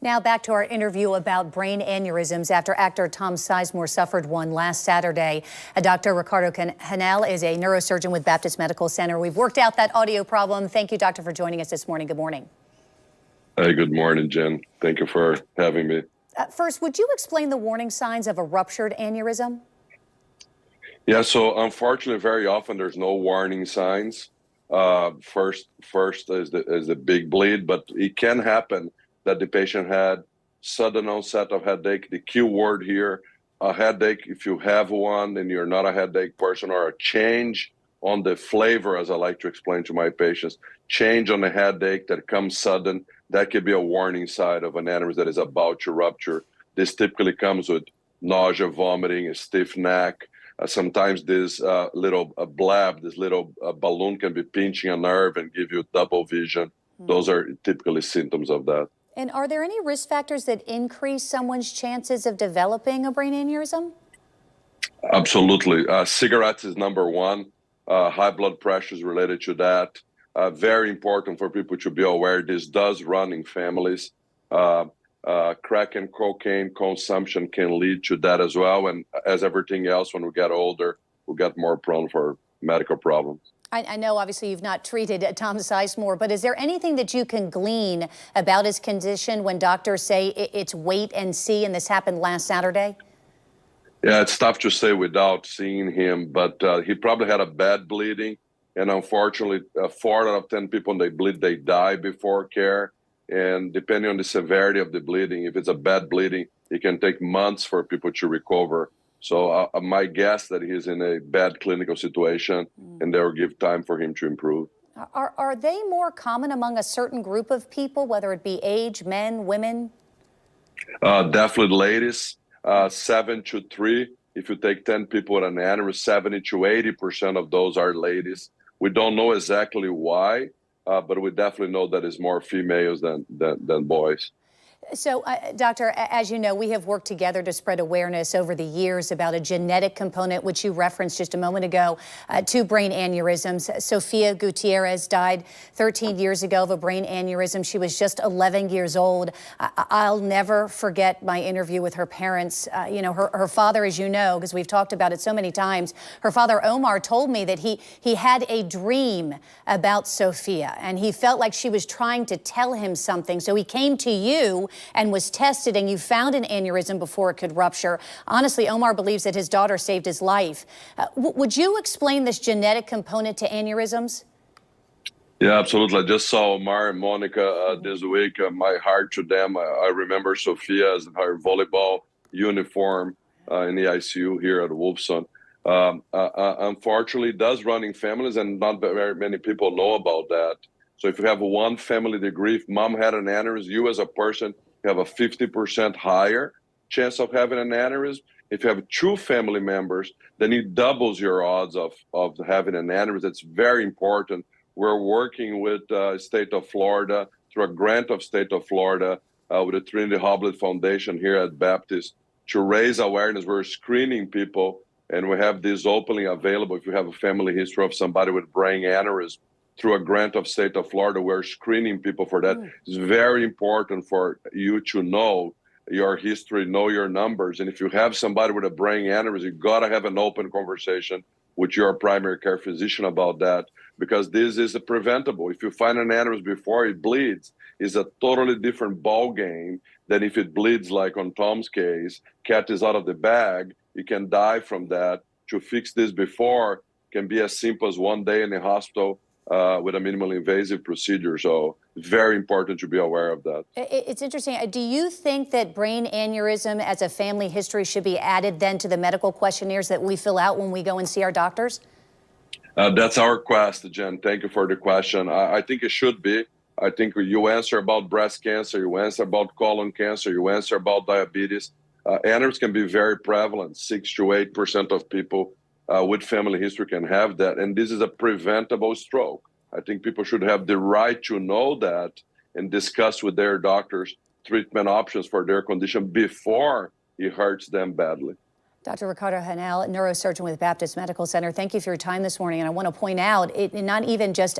Now back to our interview about brain aneurysms after actor Tom Sizemore suffered one last Saturday. Dr. Ricardo Hanel is a neurosurgeon with Baptist Medical Center. We've worked out that audio problem. Thank you, doctor, for joining us this morning. Good morning. Hey, good morning, Jen. Thank you for having me. First, would you explain the warning signs of a ruptured aneurysm? Yeah, so unfortunately, very often there's no warning signs. First is the big bleed, but it can happen that the patient had sudden onset of headache. The key word here, a headache, if you have one and you're not a headache person, or a change on the flavor, as I like to explain to my patients, change on the headache that comes sudden, that could be a warning sign of an aneurysm that is about to rupture. This typically comes with nausea, vomiting, a stiff neck. Sometimes this little blab, this little balloon can be pinching a nerve and give you double vision. Those are typically symptoms of that. And are there any risk factors that increase someone's chances of developing a brain aneurysm? Absolutely. Cigarettes is number one. High blood pressure is related to that. Very important for people to be aware. This does run in families. Crack and cocaine consumption can lead to that as well. And as everything else, when we get older, we get more prone for medical problems. I know obviously you've not treated Tom Sizemore, but is there anything that you can glean about his condition when doctors say it's wait and see, and this happened last Saturday? Yeah, it's tough to say without seeing him, but he probably had a bad bleeding. And unfortunately, 4 out of 10 people, they bleed, they die before care. And depending on the severity of the bleeding, if it's a bad bleeding, it can take months for people to recover. So my guess that he's in a bad clinical situation, and they will give time for him to improve. Are they more common among a certain group of people, whether it be age, men, women? Definitely ladies, 7 to 3. If you take 10 people with an aneurysm, 70 to 80% of those are ladies. We don't know exactly why, but we definitely know that it's more females than boys. So, doctor, as you know, we have worked together to spread awareness over the years about a genetic component, which you referenced just a moment ago, to brain aneurysms. Sofia Gutierrez died 13 years ago of a brain aneurysm. She was just 11 years old. I'll never forget my interview with her parents. You know, her father, as you know, because we've talked about it so many times, her father, Omar, told me that he had a dream about Sofia, and he felt like she was trying to tell him something. So he came to you and was tested, and you found an aneurysm before it could rupture. Honestly, Omar believes that his daughter saved his life. Would you explain this genetic component to aneurysms? Yeah, absolutely. I just saw Omar and Monica this week. My heart to them. I remember Sofia as her volleyball uniform in the ICU here at Wolfson. Unfortunately, it does run in families, and not very many people know about that. So if you have one family degree, if mom had an aneurysm, you as a person have a 50% higher chance of having an aneurysm. If you have 2 family members, then it doubles your odds of having an aneurysm. It's very important. We're working with state of Florida through a grant of state of Florida with the Trinity Hoblet Foundation here at Baptist to raise awareness. We're screening people, and we have this openly available. If you have a family history of somebody with brain aneurysm, through a grant of state of Florida, we're screening people for that. It's very important for you to know your history, know your numbers. And if you have somebody with a brain aneurysm, you gotta have an open conversation with your primary care physician about that, because this is preventable. If you find an aneurysm before it bleeds, it's a totally different ball game than if it bleeds, like on Tom's case, cat is out of the bag, you can die from that. To fix this before can be as simple as 1 day in the hospital with a minimally invasive procedure. So very important to be aware of that. It's interesting. Do you think that brain aneurysm as a family history should be added then to the medical questionnaires that we fill out when we go and see our doctors? That's our quest, Jen. Thank you for the question. I think it should be. I think you answer about breast cancer, you answer about colon cancer, you answer about diabetes. Aneurysms can be very prevalent. 6 to 8% of people with family history can have that, and this is a preventable stroke. I think people should have the right to know that and discuss with their doctors treatment options for their condition before it hurts them badly. Dr. Ricardo Hanel, neurosurgeon with Baptist Medical Center, thank you for your time this morning. And I want to point out, it not even just